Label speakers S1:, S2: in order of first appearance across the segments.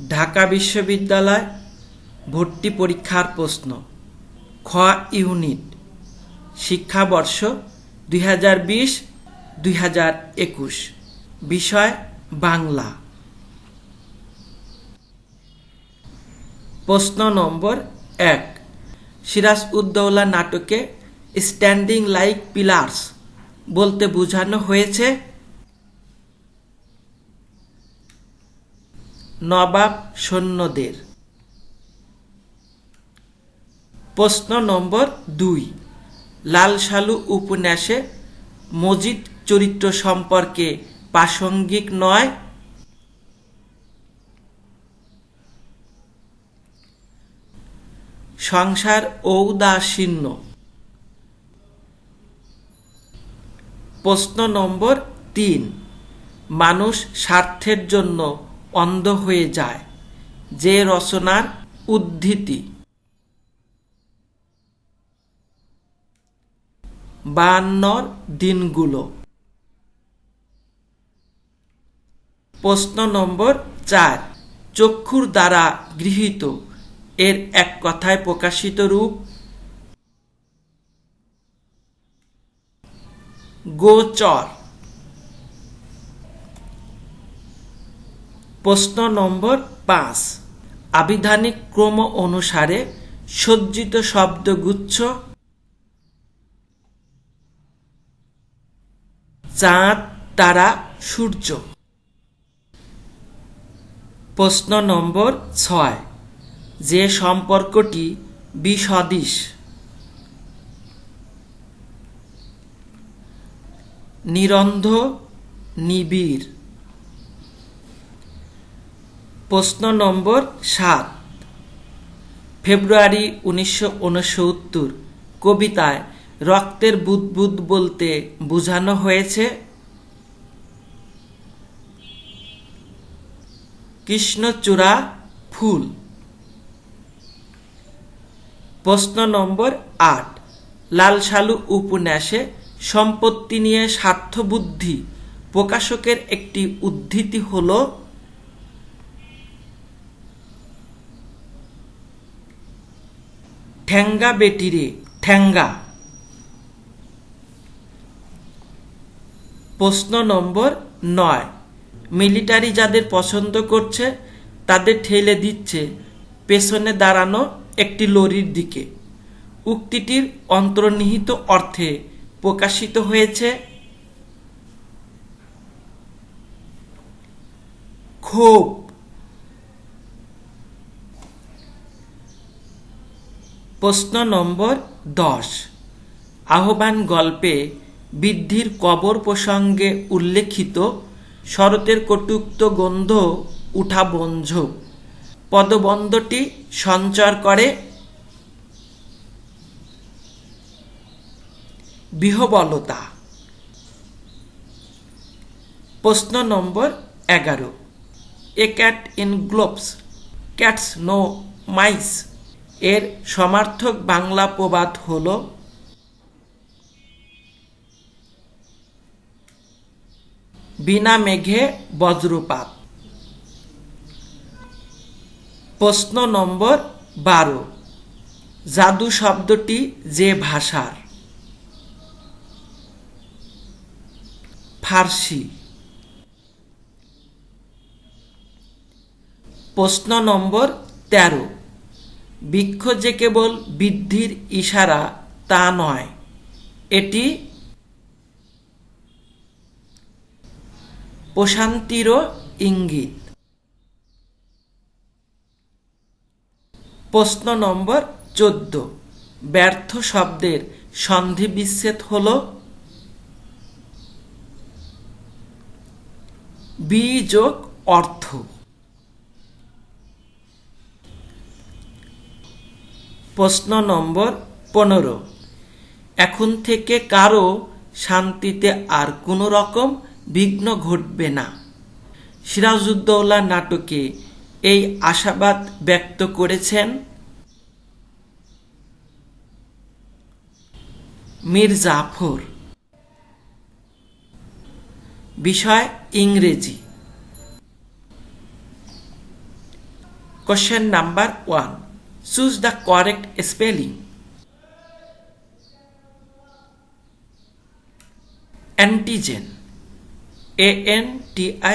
S1: ঢাকা বিশ্ববিদ্যালয় ভর্তি পরীক্ষার প্রশ্ন। খ ইউনিট, শিক্ষাবর্ষ 2020-2021, বিষয় বাংলা। প্রশ্ন নম্বর 1, সিরাজউদ্দৌলা নাটকে স্ট্যান্ডিং লাইক পিলার্স বলতে বোঝানো হয়েছে নবাব সৈন্যদের। প্রশ্ন নম্বর 2, লাল সালু উপন্যাসে মজিদ চরিত্র সম্পর্কে প্রাসঙ্গিক নয় সংসার ঔদাসীন্য। প্রশ্ন নম্বর 3, মানুষ স্বার্থের জন্য অন্ধ হয়ে যায় যে রচনার উদ্ধৃতি 52 দিনগুলো। প্রশ্ন নম্বর 4, চক্ষুর দ্বারা গৃহীত এর এক কথায় প্রকাশিত রূপ গোচর। প্রশ্ন নম্বর 5, আবিধানিক ক্রম অনুসারে সজ্জিত শব্দগুচ্ছ চাঁদ, তারা, সূর্য। প্রশ্ন নম্বর 6, যে সম্পর্কটি বিসদৃশ নিরন্ধ, নিবিড়। প্রশ্ন নম্বর 7, ফেব্রুয়ারি 1969 কবিতায় রক্তের বুদবুদ বলতে বোঝানো হয়েছে কৃষ্ণচূড়া ফুল। প্রশ্ন নম্বর 8, লাল সালু উপন্যাসে সম্পত্তি নিয়ে স্বার্থবুদ্ধি প্রকাশকের একটি উদ্ধৃতি হল ঠ্যাঙ্গা বেটিরে ঠ্যাঙ্গা। প্রশ্ন নম্বর 9, মিলিটারি যাদের পছন্দ করছে তাদের ঠেলে দিচ্ছে পেছনে দাঁড়ানো একটি লরির দিকে। উক্তিটির অন্তর্নিহিত অর্থে প্রকাশিত হয়েছে ক্ষোভ। প্রশ্ন নম্বর 10, আহ্বান গল্পে বৃদ্ধির কবর প্রসঙ্গে উল্লেখিত শরতের কটুক্ত গন্ধ উঠা বঞ্ঝ পদবন্ধটি সঞ্চার করে বিহ্বলতা। প্রশ্ন number 11, a cat in gloves catches no mice এর সমার্থক বাংলা প্রবাদ হল বিনা মেঘে বজ্রপাত। প্রশ্ন নম্বর 12, জাদু শব্দটি যে ভাষার ফার্সি। প্রশ্ন নম্বর 13, বৃক্ষ যে কেবল বৃদ্ধির ইশারা তা নয়, এটি প্রশান্তিরও ইঙ্গিত। প্রশ্ন নম্বর 14, ব্যর্থ শব্দের সন্ধি বিচ্ছেদ হল বি+ অর্থ। প্রশ্ন নম্বর 15, এখন থেকে কারো শান্তিতে আর কোনো রকম বিঘ্ন ঘটবে না। সিরাজউদ্দৌলা নাটকে এই আশাবাদ ব্যক্ত করেছেন মীর জাফর। বিষয় ইংরেজি। Question number 1. Choose the correct spelling. Antigen. ANTIGEN.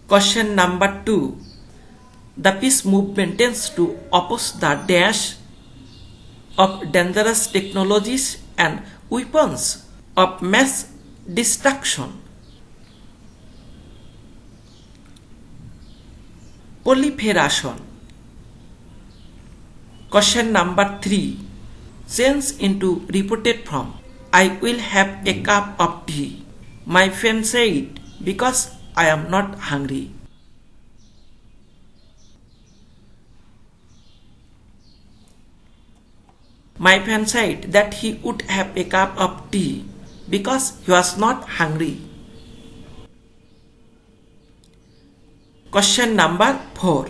S1: Question number 2. The peace movement tends to oppose the dash of dangerous technologies and weapons of mass destruction. Proliferation. Question number 3. Change into reported form. I will have a cup of tea. My friend said, because I am not hungry. My friend said that he would have a cup of tea because he was not hungry. Question number 4.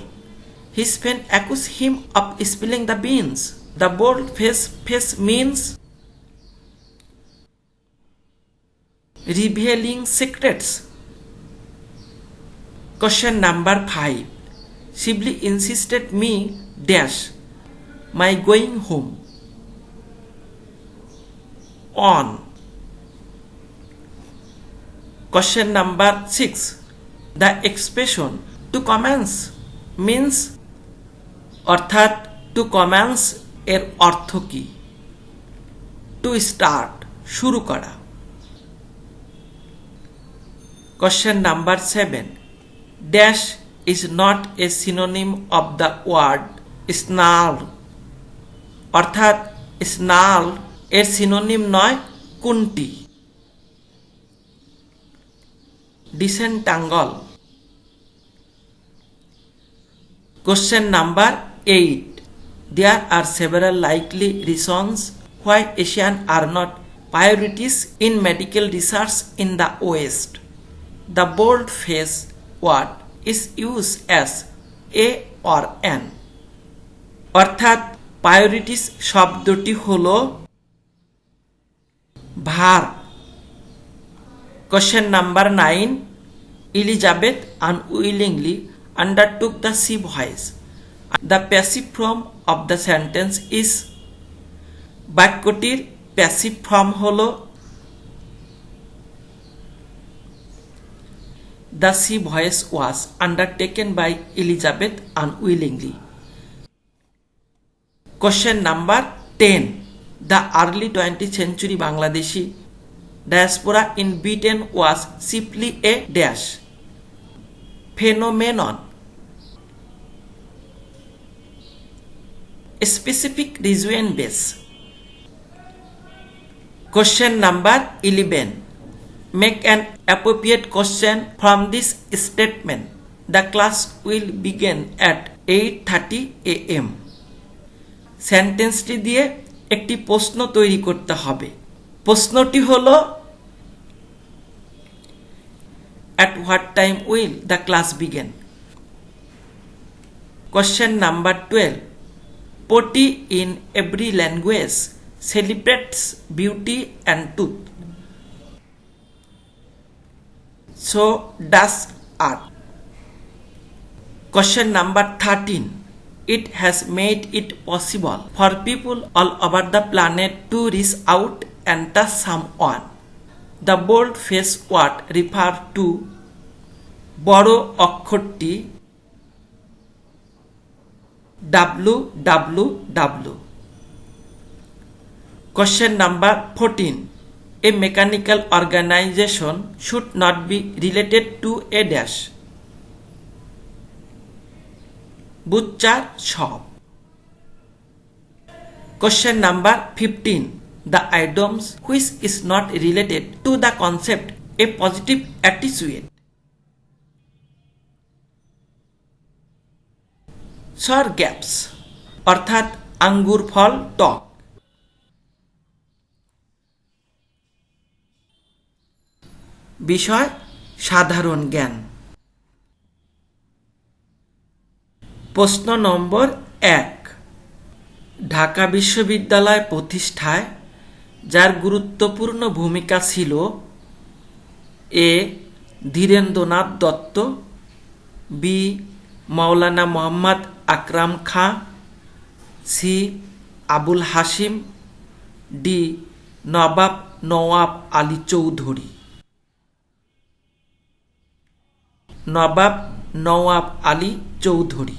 S1: His friend accused him of spilling the beans. The bold face means revealing secrets. Question number 5. Shibli insisted me dash my going home on. Question number 6. The expression to commence means অর্থাৎ to commence এর অর্থ কি? To start শুরু করা। Question number 7. Dash is not a synonym of the word snarl. অর্থাৎ snarl এর synonym নয় কোনটি? Disentangle. Question number 8. There are several likely reasons why Asians are not priorities in medical research in the West. The bold-faced word is used as a or an. অর্থাৎ priorities শব্দটি হলো verb. Question number 9. Elizabeth unwillingly undertook the she voice. The passive form of the sentence is. বাক্যটির passive form হলো the she voice was undertaken by Elizabeth unwillingly. Question number 10. The early 20th century Bangladeshi diaspora in Britain was simply a dash phenomenon. A specific region base. Question number 11. Make an appropriate question from this statement. The class will begin at 8:30 a.m. সেন্টেন্সটি দিয়ে একটি প্রশ্ন তৈরি করতে হবে। প্রশ্নটি হলো At what time will the class begin? Question number 12. Poetry in every language celebrates beauty and truth. So does art. Question number 13. It has made it possible for people all over the planet to reach out and touch someone. The bold-faced word refers to বড় অক্ষরটি www. Question number 14. A mechanical organization should not be related to a dash. Butcher shop. Question number 15. The items which is not related to the concept a positive attitude. Sour grapes অর্থাৎ আঙ্গুর ফল টক। বিষয় সাধারণ জ্ঞান। প্রশ্ন নম্বর 1। ঢাকা বিশ্ববিদ্যালয় প্রতিষ্ঠায় যার গুরুত্বপূর্ণ ভূমিকা ছিল এ ধীরেন্দ্রনাথ দত্ত, বি মাওলানা মোহাম্মদ আকরাম খাঁ, সি আবুল হাসিম, ডি নবাব নওয়াব আলী চৌধুরী। নবাব নওয়াব আলী চৌধুরী।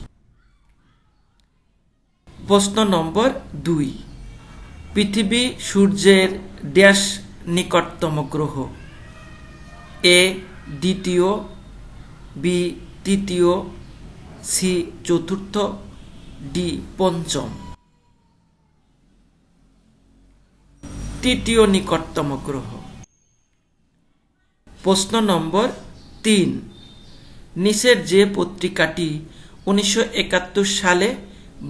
S1: প্রশ্ন নম্বর 2, পৃথিবী সূর্যের ড্যাশ নিকটতম গ্রহ? এ দ্বিতীয়, বি তৃতীয়, সি চতুর্থ, ডি পঞ্চম। তৃতীয় নিকটতম গ্রহ। প্রশ্ন নম্বর 3, নিচের যে পত্রিকাটি 1971 সালে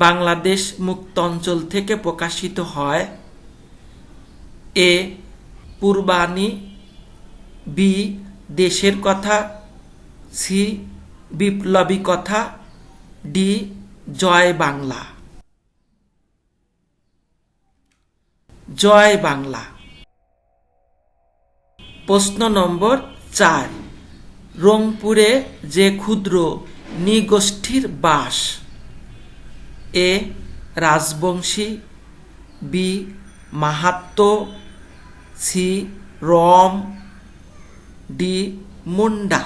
S1: বাংলাদেশ মুক্ত অঞ্চল থেকে প্রকাশিত হয়? এ পূর্বাণী, বি দেশের কথা, সি বিপ্লবী কথা, ডি জয় বাংলা। জয় বাংলা। প্রশ্ন নম্বর 4, রংপুরে যে ক্ষুদ্র নৃগোষ্ঠীর বাস? এ রাজবংশী, বি মাহাত্ম্য, সি রম, ডি মুন্ডা।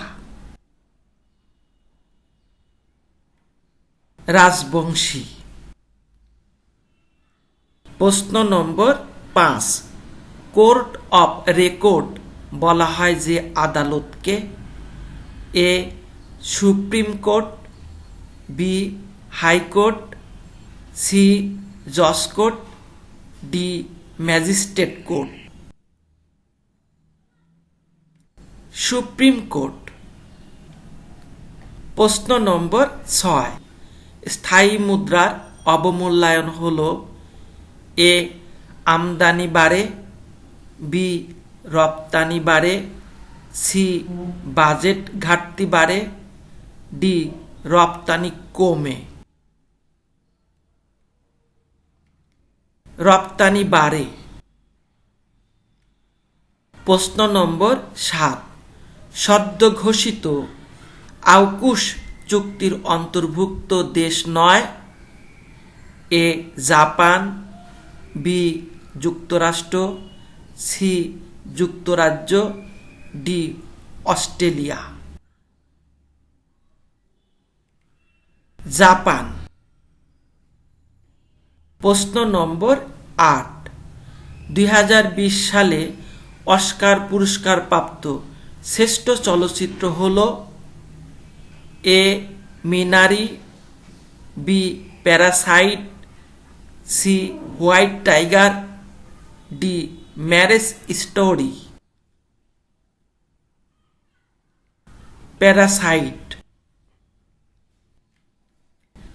S1: রাজবংশী। প্রশ্ন নম্বর 5, কোর্ট অফ রেকর্ড বলা হয় যে আদালতকে? A Supreme Court, B High Court, C জজ court, D magistrate court. Supreme Court. প্রশ্ন নম্বর 6, স্থায়ী মুদ্রার অবমূল্যায়ন হল? এ আমদানি বাড়ে, বি রপ্তানি বাড়ে, সি বাজেট ঘাটতি বাড়ে, ডি রপ্তানি কমে। রপ্তানি বাড়ে। প্রশ্ন নম্বর 7, সদ্য ঘোষিত আউকুস চুক্তির অন্তর্ভুক্ত দেশ নয়? এ জাপান, বি যুক্তরাষ্ট্র, সি যুক্তরাজ্য, ডি অস্ট্রেলিয়া। জাপান। প্রশ্ন নম্বর 8, 2020 সালে অস্কার পুরস্কার প্রাপ্ত শ্রেষ্ঠ চলচ্চিত্র হল? A Minari, B Parasite, C White Tiger, D Marriage Story. Parasite.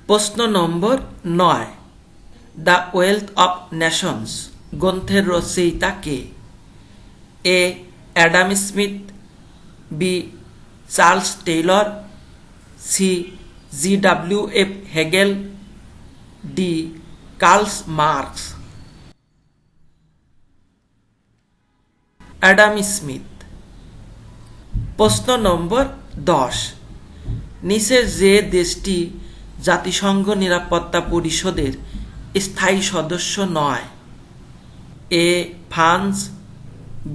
S1: প্রশ্ন number 9, The Wealth of Nations গ্রন্থের রচয়িতা কে? A Adam Smith, B Charles Taylor, C GWF Hegel, D Karl Marx. Adam Smith. প্রশ্ন নম্বর 10, নিচের যে দেশটি জাতিসংঘ নিরাপত্তা পরিষদের স্থায়ী সদস্য নয়? এ ফ্রান্স,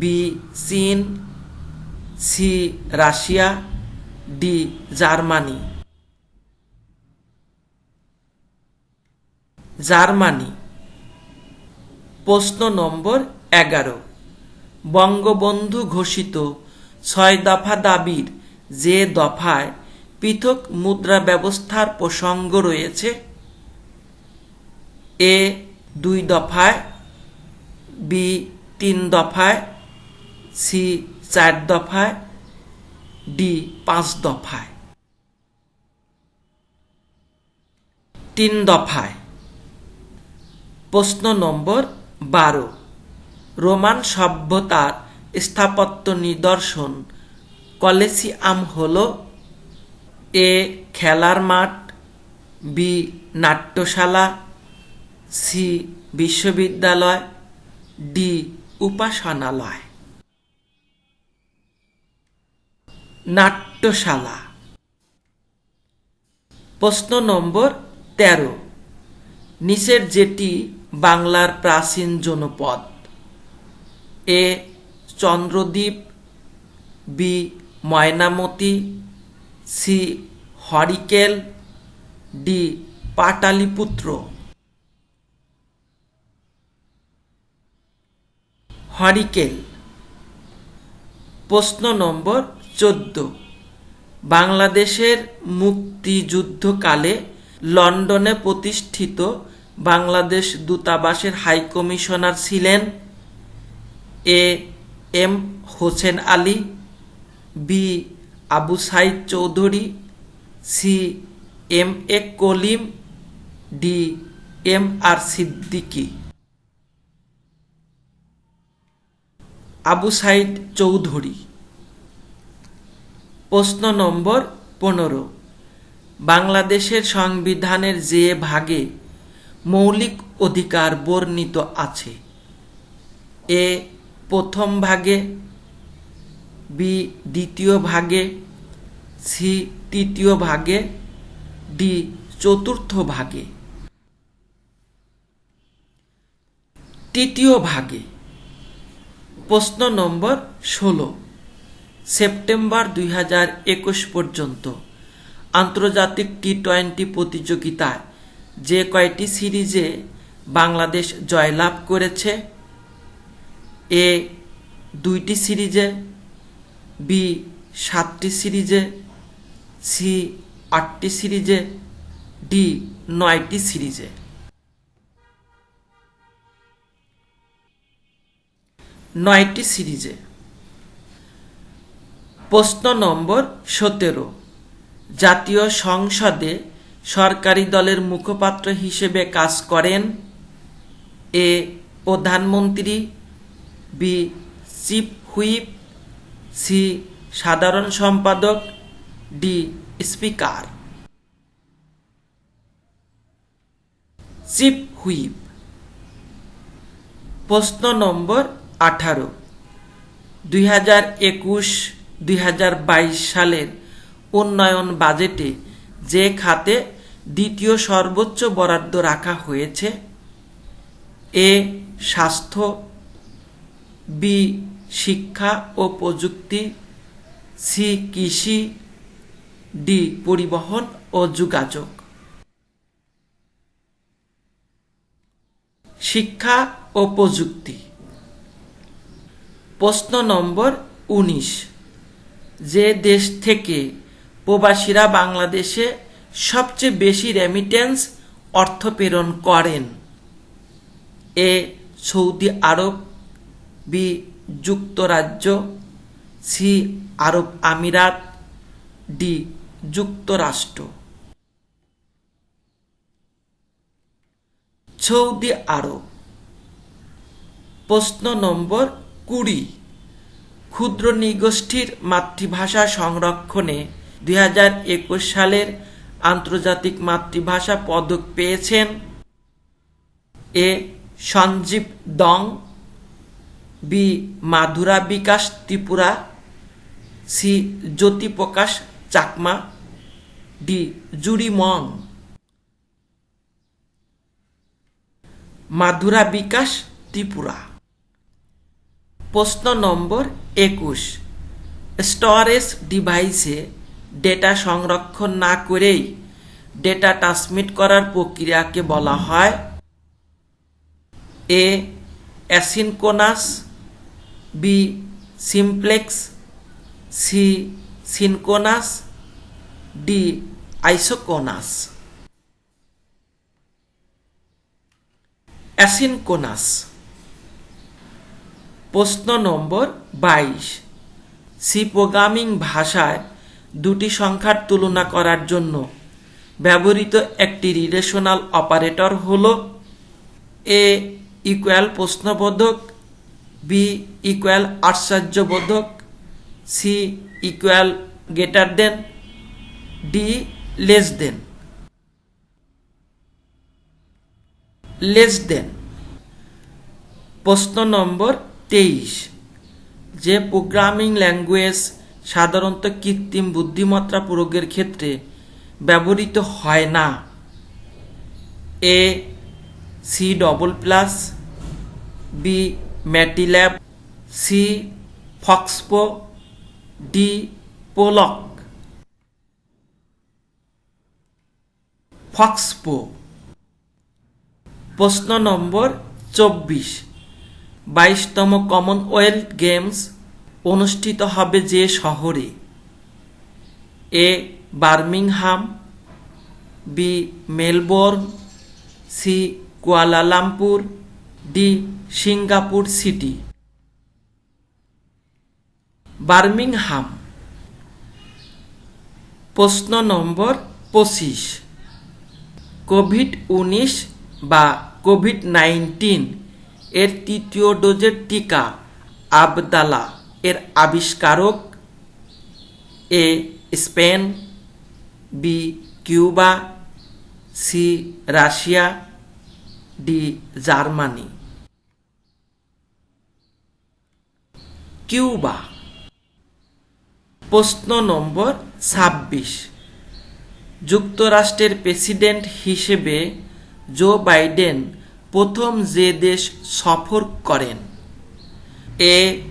S1: বি চীন, C Russia, D Germany. Germany. প্রশ্ন নম্বর 11, বঙ্গবন্ধু ঘোষিত 6 দফা দাবির যে দফায় পৃথক মুদ্রা ব্যবস্থার প্রসঙ্গ রয়েছে? এ 2 দফায়, বি 3 দফায়, সি 4 দফায়, ডি 5 দফায়। 3 দফায়। প্রশ্ন নম্বর 12, রোমান সভ্যতার স্থাপত্য নিদর্শন কলেসিয়াম হল? এ খেলার মাঠ, বি নাট্যশালা, সি বিশ্ববিদ্যালয়, ডি উপাসনালয়। নাট্যশালা। প্রশ্ন নম্বর 13, নিচের যেটি বাংলার প্রাচীন জনপদ? A Chandradwip, B Mainamati, C Harikel, D Pataliputra. Harikel. প্রশ্ন নম্বর 14, বাংলাদেশের মুক্তিযুদ্ধকালে লন্ডনে প্রতিষ্ঠিত বাংলাদেশ দূতাবাসের হাইকমিশনার ছিলেন? A M Hossain Ali, B Abu Sayeed Chowdhury, C M A Kalim, D M R Siddiqui. Abu Sayeed Chowdhury. প্রশ্ন নম্বর 15, বাংলাদেশের সংবিধানের যে ভাগে মৌলিক অধিকার বর্ণিত আছে? এ প্রথম ভাগে, বি দ্বিতীয় ভাগে, সি তৃতীয় ভাগে, ডি চতুর্থ ভাগে। তৃতীয় ভাগে। প্রশ্ন নম্বর 16, সেপ্টেম্বর 2021 পর্যন্ত আন্তর্জাতিক টি-20 প্রতিযোগিতায় যে কয়টি সিরিজে বাংলাদেশ জয়লাভ করেছে? এ 2টি সিরিজে, বি 7টি সিরিজে, সি 8টি সিরিজে, ডি 9টি সিরিজে। 9টি সিরিজে। প্রশ্ন নম্বর 17, জাতীয় সংসদে সরকারি দলের মুখপাত্র হিসেবে কাজ করেন? এ প্রধানমন্ত্রী, বি চিফ হুইপ, সি সাধারণ সম্পাদক, ডি স্পিকার। Chief whip. প্রশ্ন নম্বর 18, 2021-2022 সালের উন্নয়ন বাজেটে যে খাতে দ্বিতীয় সর্বোচ্চ বরাদ্দ রাখা হয়েছে? এ স্বাস্থ্য, বি শিক্ষা ও প্রযুক্তি, সি কৃষি, ডি পরিবহন ও যোগাযোগ। শিক্ষা ও প্রযুক্তি। প্রশ্ন নম্বর 19, যে দেশ থেকে প্রবাসীরা বাংলাদেশে সবচেয়ে বেশি রেমিটেন্স অর্থ প্রেরণ করেন? এ সৌদি আরব, বি যুক্তরাজ্য, সি আরব আমিরাত, ডি যুক্তরাষ্ট্র। সৌদি আরব। প্রশ্ন নম্বর 20, ক্ষুদ্র নৃগোষ্ঠীর মাতৃভাষা সংরক্ষণে 2021 সালের আন্তর্জাতিক মাতৃভাষা পদক পেয়েছেন? এ সঞ্জীব দং, বি মাধুরা বিকাশ ত্রিপুরা, সি জ্যোতিপ্রকাশ চাকমা, ডি জুরি মং। মাধুরা বিকাশ ত্রিপুরা। প্রশ্ন নম্বর 21, স্টোরেজ ডিভাইসে ডেটা সংরক্ষণ না করেই ডেটা ট্রান্সমিট করার প্রক্রিয়াকে বলা হয়? A asynchronous, B simplex, C synchronous, D isochronous. Asynchronous. প্রশ্ন নম্বর 22, সি প্রোগ্রামিং ভাষায় দুটি সংখ্যার তুলনা করার জন্য ব্যবহৃত একটি রিলেশনাল অপারেটর হল? এ ইকুয়াল প্রশ্নবোধক, বি ইকুয়াল আশ্চর্যবোধক, C equal greater than, D less than. Less than. প্রশ্ন নম্বর 23, যে প্রোগ্রামিং ল্যাঙ্গুয়েজ সাধারণত কৃত্রিম বুদ্ধিমত্তা প্রয়োগের ক্ষেত্রে ব্যবহৃত হয় না? A C double plus, B MATLAB, C FoxPro, D Prolog. FoxPro. প্রশ্ন নম্বর 24, 22তম কমনওয়েলথ গেমস অনুষ্ঠিত হবে যে শহরে? A Birmingham, B Melbourne, C Kuala Lumpur, D Singapore City. Birmingham. প্রশ্ন নম্বর 25, কোভিড-19 বা কোভিড-19 এর তৃতীয় ডোজের টিকা আবদালা এর আবিষ্কারক? A Spain, B Cuba, C Russia, D Germany. Cuba. প্রশ্ন নম্বর 26, যুক্তরাষ্ট্রের প্রেসিডেন্ট হিসেবে জো বাইডেন প্রথম যে দেশ সফর করেন? এ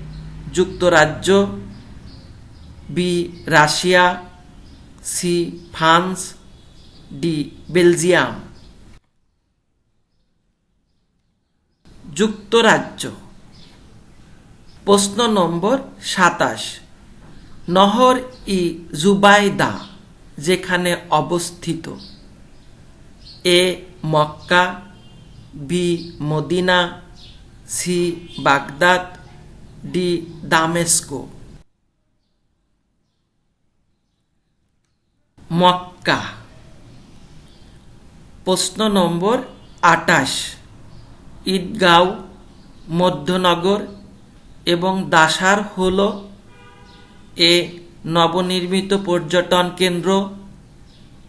S1: যুক্তরাজ্য, B Russia, C France, D Belgium. যুক্তরাজ্য। প্রশ্ন নম্বর 27, নহর ই জুবাইদা যেখানে অবস্থিত? A Mecca, B Medina, C Baghdad, D Damascus. Mecca. প্রশ্ন নম্বর 28, ঈদগাঁও, মধ্যনগর এবং দাসার হল? এ নবনির্মিত পর্যটন কেন্দ্র,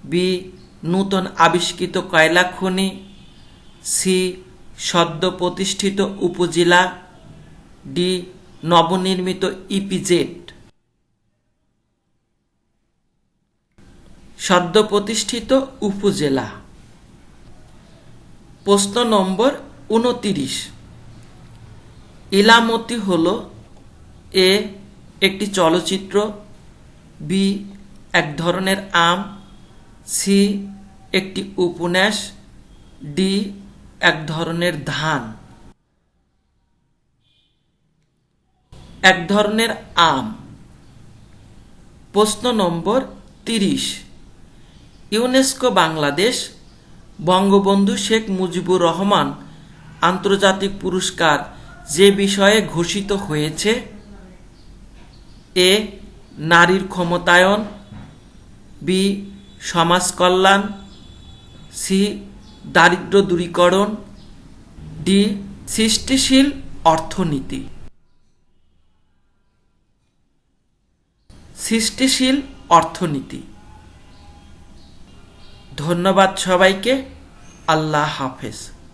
S1: বি নূতন আবিষ্কৃত কয়লা খনি, সি সদ্য প্রতিষ্ঠিত উপজেলা, ডি নবনির্মিত ইপিজেড। সদ্য প্রতিষ্ঠিত উপজেলা। প্রশ্ন নম্বর 29, ইলামতি হল? এ একটি চলচ্চিত্র, বি এক ধরনের আম, সি একটি উপন্যাস, ডি এক ধরনের ধান। এক ধরনের আম। প্রশ্ন নম্বর 30, ইউনেস্কো বাংলাদেশ বঙ্গবন্ধু শেখ মুজিবুর রহমান আন্তর্জাতিক পুরস্কার যে বিষয়ে ঘোষিত হয়েছে? এ নারীর ক্ষমতায়ন, বি সমাজ কল্যাণ, সি দারিদ্র্য দূরীকরণ, ডি সৃষ্টিশীল অর্থনীতি। সৃষ্টিশীল অর্থনীতি। ধন্যবাদ সবাইকে। আল্লাহ হাফেজ।